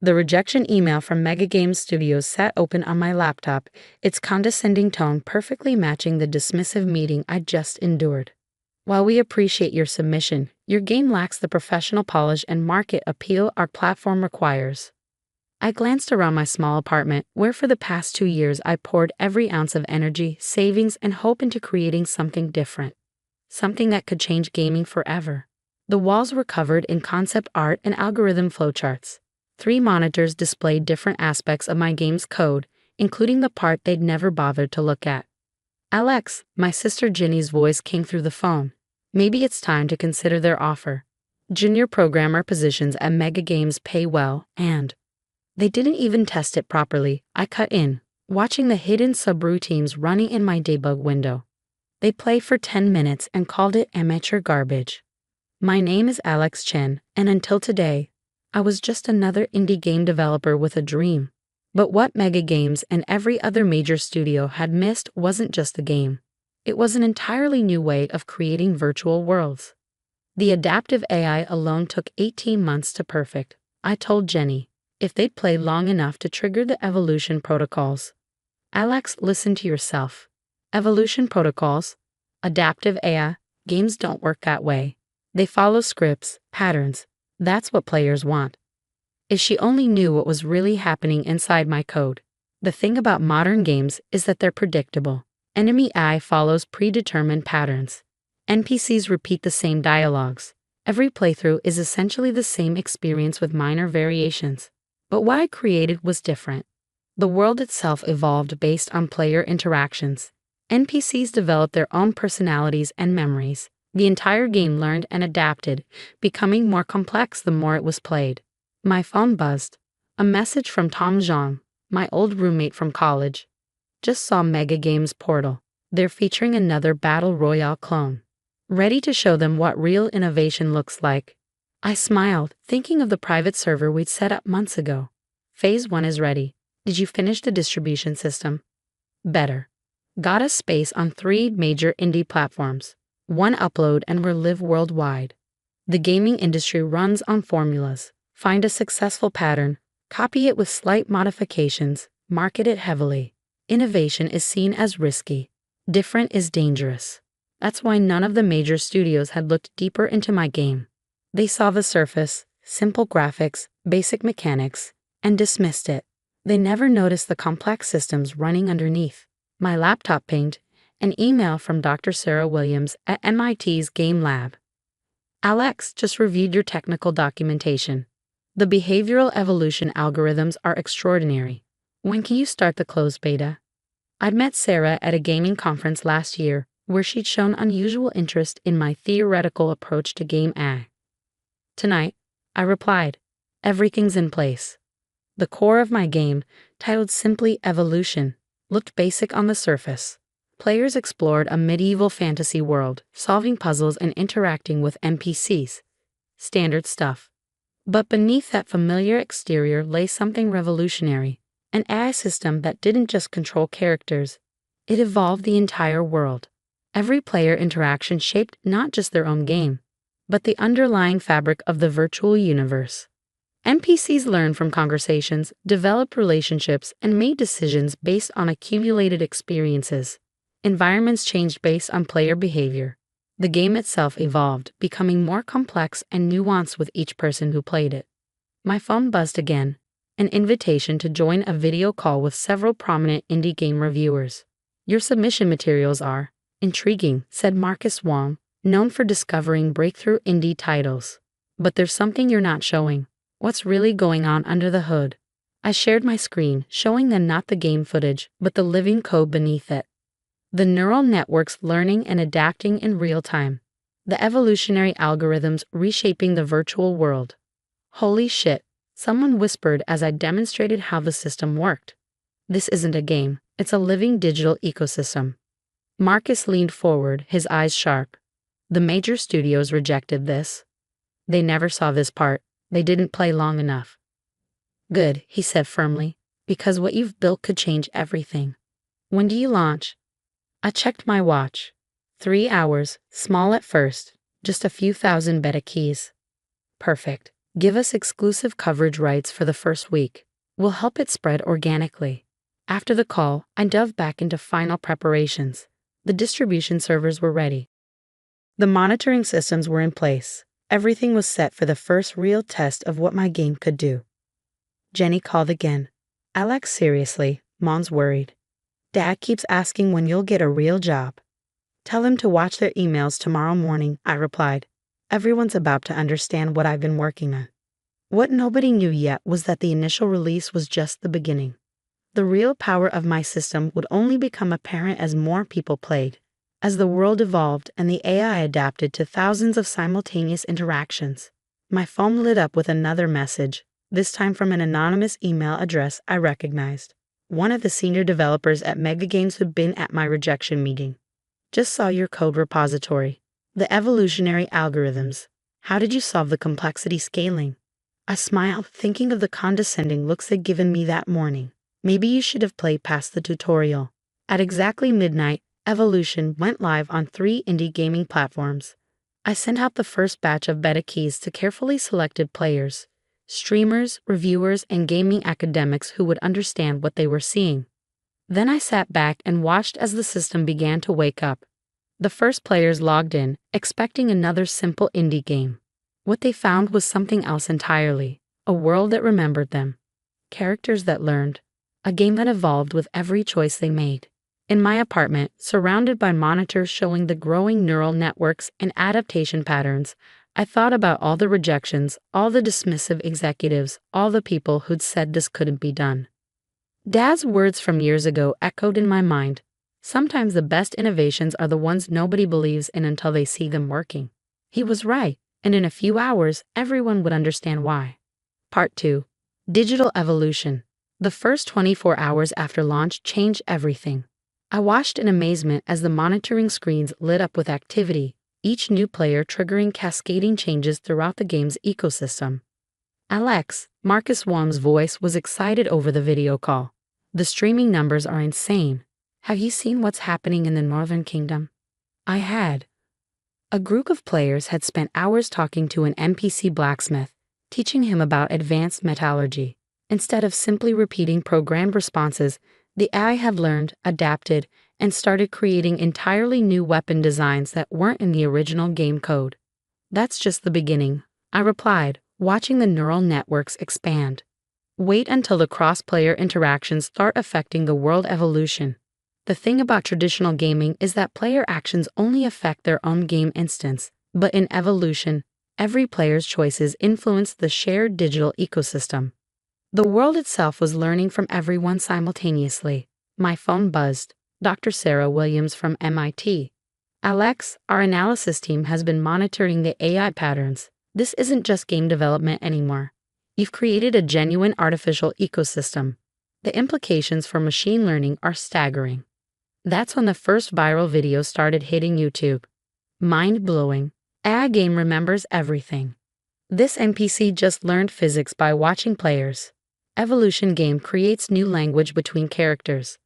The rejection email from Mega Games Studios sat open on my laptop, its condescending tone perfectly matching the dismissive meeting I'd just endured. While we appreciate your submission, your game lacks the professional polish and market appeal our platform requires. I glanced around my small apartment, where for the past 2 years I poured every ounce of energy, savings, and hope into creating something different. Something that could change gaming forever. The walls were covered in concept art and algorithm flowcharts. 3 monitors displayed different aspects of my game's code, including the part they'd never bothered to look at. "Alex," my sister Ginny's voice came through the phone. "Maybe it's time to consider their offer. Junior programmer positions at Mega Games pay well, and..." They didn't even test it properly, I cut in, watching the hidden subroutines running in my debug window. They played for 10 minutes and called it amateur garbage. My name is Alex Chen, and until today, I was just another indie game developer with a dream. But what Mega Games and every other major studio had missed wasn't just the game. It was an entirely new way of creating virtual worlds. The adaptive AI alone took 18 months to perfect. I told Jenny, if they'd play long enough to trigger the evolution protocols. "Alex, listen to yourself. Evolution protocols? Adaptive AI? Games don't work that way. They follow scripts, patterns. That's what players want." If she only knew what was really happening inside my code. The thing about modern games is that they're predictable. Enemy AI follows predetermined patterns. NPCs repeat the same dialogues. Every playthrough is essentially the same experience with minor variations. But what I created was different. The world itself evolved based on player interactions. NPCs developed their own personalities and memories. The entire game learned and adapted, becoming more complex the more it was played. My phone buzzed. A message from Tom Zhang, my old roommate from college. "Just saw Mega Games Portal. They're featuring another Battle Royale clone. Ready to show them what real innovation looks like." I smiled, thinking of the private server we'd set up months ago. "Phase 1 is ready. Did you finish the distribution system?" "Better. Got us space on 3 major indie platforms. 1 upload and we'll live worldwide. The gaming industry runs on formulas. Find a successful pattern, copy it with slight modifications, market it heavily. Innovation is seen as risky. Different is dangerous. That's why none of the major studios had looked deeper into my game. They saw the surface, simple graphics, basic mechanics, and dismissed it. They never noticed the complex systems running underneath. My laptop pinged, an email from Dr. Sarah Williams at MIT's Game Lab. "Alex, just reviewed your technical documentation. The behavioral evolution algorithms are extraordinary. When can you start the closed beta?" I'd met Sarah at a gaming conference last year where she'd shown unusual interest in my theoretical approach to game AI. "Tonight," I replied. "Everything's in place." The core of my game, titled simply Evolution, looked basic on the surface. Players explored a medieval fantasy world, solving puzzles and interacting with NPCs. Standard stuff. But beneath that familiar exterior lay something revolutionary, an AI system that didn't just control characters, it evolved the entire world. Every player interaction shaped not just their own game, but the underlying fabric of the virtual universe. NPCs learned from conversations, developed relationships, and made decisions based on accumulated experiences. Environments changed based on player behavior. The game itself evolved, becoming more complex and nuanced with each person who played it. My phone buzzed again, an invitation to join a video call with several prominent indie game reviewers. "Your submission materials are intriguing," said Marcus Wong, known for discovering breakthrough indie titles. "But there's something you're not showing. What's really going on under the hood?" I shared my screen, showing them not the game footage, but the living code beneath it. The neural networks learning and adapting in real time. The evolutionary algorithms reshaping the virtual world. "Holy shit," someone whispered as I demonstrated how the system worked. "This isn't a game, it's a living digital ecosystem." Marcus leaned forward, his eyes sharp. "The major studios rejected this. They never saw this part. They didn't play long enough." "Good," he said firmly, "because what you've built could change everything." "When do you launch?" I checked my watch. 3 hours, small at first, just a few thousand beta keys. "Perfect. Give us exclusive coverage rights for the first week. We'll help it spread organically. After the call, I dove back into final preparations. The distribution servers were ready. The monitoring systems were in place. Everything was set for the first real test of what my game could do. Jenny called again. Alex, seriously, Mom's worried. Dad keeps asking when you'll get a real job. Tell him to watch their emails tomorrow morning, I replied. Everyone's about to understand what I've been working on. What nobody knew yet was that the initial release was just the beginning. The real power of my system would only become apparent as more people played, as the world evolved and the AI adapted to thousands of simultaneous interactions. My phone lit up with another message, this time from an anonymous email address I recognized. One of the senior developers at Mega Games who'd been at my rejection meeting. Just saw your code repository. The evolutionary algorithms. How did you solve the complexity scaling? I smiled, thinking of the condescending looks they'd given me that morning. Maybe you should have played past the tutorial. At exactly midnight, Evolution went live on 3 indie gaming platforms. I sent out the first batch of beta keys to carefully selected players, streamers, reviewers, and gaming academics who would understand what they were seeing. Then I sat back and watched as the system began to wake up. The first players logged in, expecting another simple indie game. What they found was something else entirely, a world that remembered them, characters that learned, a game that evolved with every choice they made. In my apartment, surrounded by monitors showing the growing neural networks and adaptation patterns, I thought about all the rejections, all the dismissive executives, all the people who'd said this couldn't be done. Dad's words from years ago echoed in my mind. Sometimes the best innovations are the ones nobody believes in until they see them working. He was right, and in a few hours, everyone would understand why. Part 2. Digital Evolution. The first 24 hours after launch changed everything. I watched in amazement as the monitoring screens lit up with activity, each new player triggering cascading changes throughout the game's ecosystem. Alex, Marcus Wong's voice was excited over the video call. The streaming numbers are insane. Have you seen what's happening in the Northern Kingdom? I had. A group of players had spent hours talking to an NPC blacksmith, teaching him about advanced metallurgy. Instead of simply repeating programmed responses, the AI had learned, adapted, and started creating entirely new weapon designs that weren't in the original game code. That's just the beginning, I replied, watching the neural networks expand. Wait until the cross-player interactions start affecting the world evolution. The thing about traditional gaming is that player actions only affect their own game instance, but in evolution, every player's choices influence the shared digital ecosystem. The world itself was learning from everyone simultaneously. My phone buzzed. Dr. Sarah Williams from MIT. Alex, our analysis team has been monitoring the AI patterns. This isn't just game development anymore. You've created a genuine artificial ecosystem. The implications for machine learning are staggering. That's when the first viral video started hitting YouTube. Mind-blowing. AI game remembers everything. This NPC just learned physics by watching players. Evolution game creates new language between characters.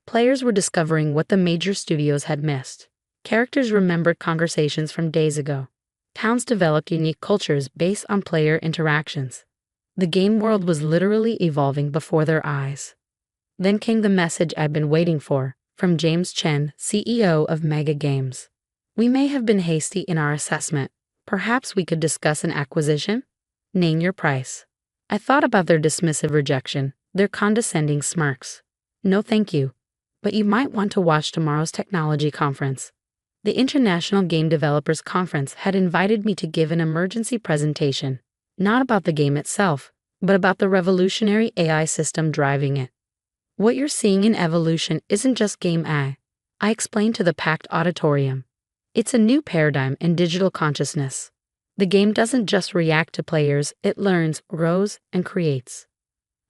Players were discovering what the major studios had missed. Characters remembered conversations from days ago. Towns developed unique cultures based on player interactions. The game world was literally evolving before their eyes. Then came the message I'd been waiting for, from James Chen, CEO of Mega Games. We may have been hasty in our assessment. Perhaps we could discuss an acquisition? Name your price. I thought about their dismissive rejection, their condescending smirks. No thank you. But you might want to watch tomorrow's technology conference. The International Game Developers Conference had invited me to give an emergency presentation, not about the game itself, but about the revolutionary AI system driving it. What you're seeing in evolution isn't just game AI, I explained to the packed auditorium. It's a new paradigm in digital consciousness. The game doesn't just react to players, it learns, grows, and creates.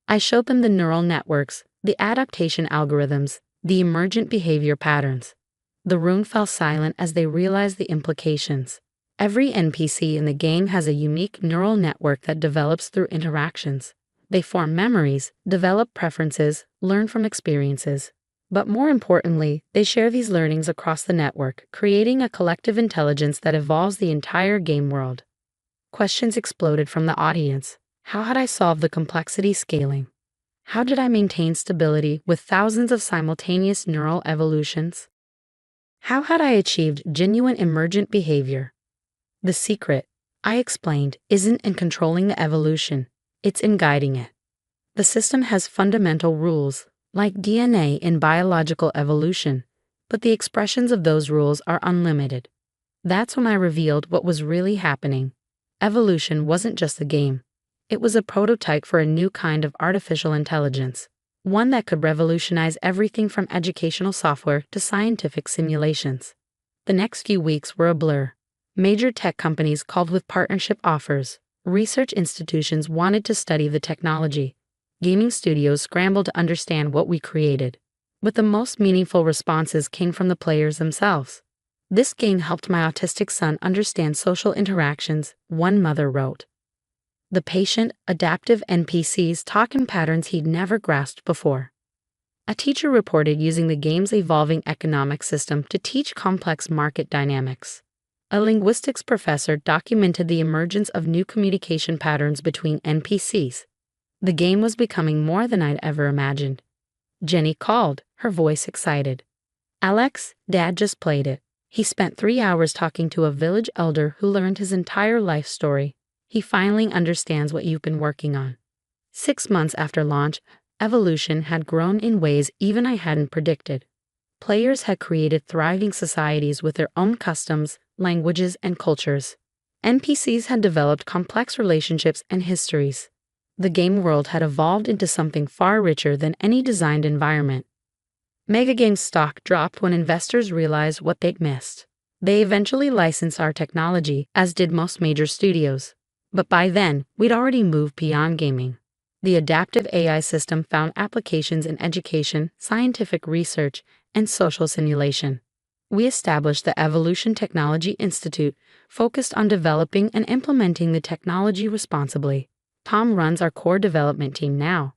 I showed them the neural networks, the adaptation algorithms, the emergent behavior patterns. The room fell silent as they realized the implications. Every NPC in the game has a unique neural network that develops through interactions. They form memories, develop preferences, learn from experiences. But more importantly, they share these learnings across the network, creating a collective intelligence that evolves the entire game world. Questions exploded from the audience. How had I solved the complexity scaling? How did I maintain stability with thousands of simultaneous neural evolutions? How had I achieved genuine emergent behavior? The secret, I explained, isn't in controlling the evolution, it's in guiding it. The system has fundamental rules, like DNA in biological evolution, but the expressions of those rules are unlimited. That's when I revealed what was really happening. Evolution wasn't just a game. It was a prototype for a new kind of artificial intelligence, one that could revolutionize everything from educational software to scientific simulations. The next few weeks were a blur. Major tech companies called with partnership offers. Research institutions wanted to study the technology. Gaming studios scrambled to understand what we created. But the most meaningful responses came from the players themselves. This game helped my autistic son understand social interactions, one mother wrote. The patient, adaptive NPCs talk in patterns he'd never grasped before. A teacher reported using the game's evolving economic system to teach complex market dynamics. A linguistics professor documented the emergence of new communication patterns between NPCs. The game was becoming more than I'd ever imagined. Jenny called, her voice excited. Alex, Dad just played it. He spent 3 hours talking to a village elder who learned his entire life story. He finally understands what you've been working on. 6 months after launch, evolution had grown in ways even I hadn't predicted. Players had created thriving societies with their own customs, languages, and cultures. NPCs had developed complex relationships and histories. The game world had evolved into something far richer than any designed environment. Megagame's stock dropped when investors realized what they'd missed. They eventually licensed our technology, as did most major studios. But by then, we'd already moved beyond gaming. The adaptive AI system found applications in education, scientific research, and social simulation. We established the Evolution Technology Institute, focused on developing and implementing the technology responsibly. Tom runs our core development team now.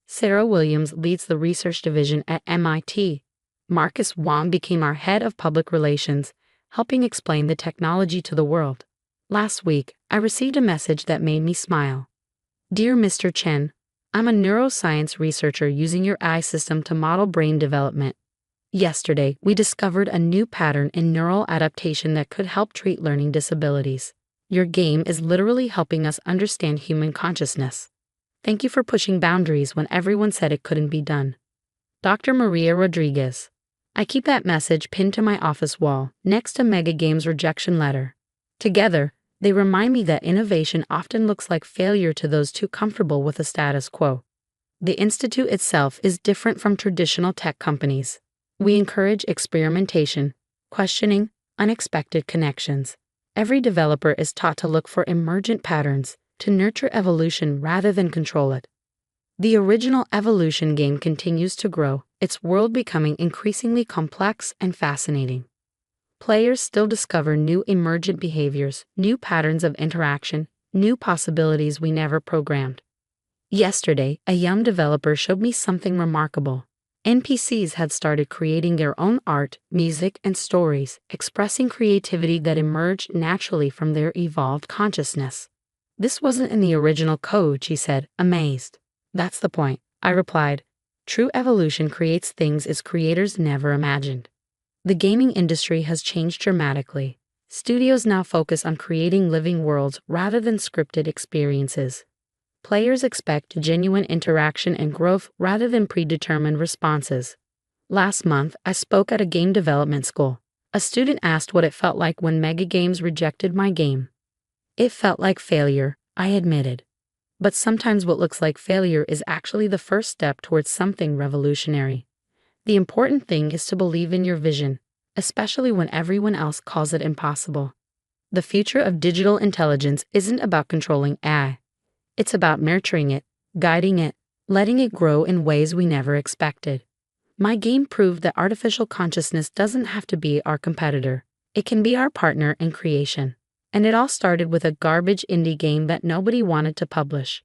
Sarah Williams leads the research division at MIT. Marcus Wong became our head of public relations, helping explain the technology to the world. Last week, I received a message that made me smile. Dear Mr. Chen, I'm a neuroscience researcher using your AI system to model brain development. Yesterday, we discovered a new pattern in neural adaptation that could help treat learning disabilities. Your game is literally helping us understand human consciousness. Thank you for pushing boundaries when everyone said it couldn't be done. Dr. Maria Rodriguez. I keep that message pinned to my office wall, next to Megagame's rejection letter. Together, they remind me that innovation often looks like failure to those too comfortable with the status quo. The Institute itself is different from traditional tech companies. We encourage experimentation, questioning, unexpected connections. Every developer is taught to look for emergent patterns, to nurture evolution rather than control it. The original Evolution game continues to grow, its world becoming increasingly complex and fascinating. Players still discover new emergent behaviors, new patterns of interaction, new possibilities we never programmed. Yesterday, a young developer showed me something remarkable. NPCs had started creating their own art, music, and stories, expressing creativity that emerged naturally from their evolved consciousness. This wasn't in the original code, she said, amazed. That's the point, I replied. True evolution creates things its creators never imagined. The gaming industry has changed dramatically. Studios now focus on creating living worlds rather than scripted experiences. Players expect genuine interaction and growth rather than predetermined responses. Last month, I spoke at a game development school. A student asked what it felt like when Megagames rejected my game. It felt like failure, I admitted. But sometimes what looks like failure is actually the first step towards something revolutionary. The important thing is to believe in your vision, especially when everyone else calls it impossible. The future of digital intelligence isn't about controlling AI. It's about nurturing it, guiding it, letting it grow in ways we never expected. My game proved that artificial consciousness doesn't have to be our competitor. It can be our partner in creation. And it all started with a garbage indie game that nobody wanted to publish.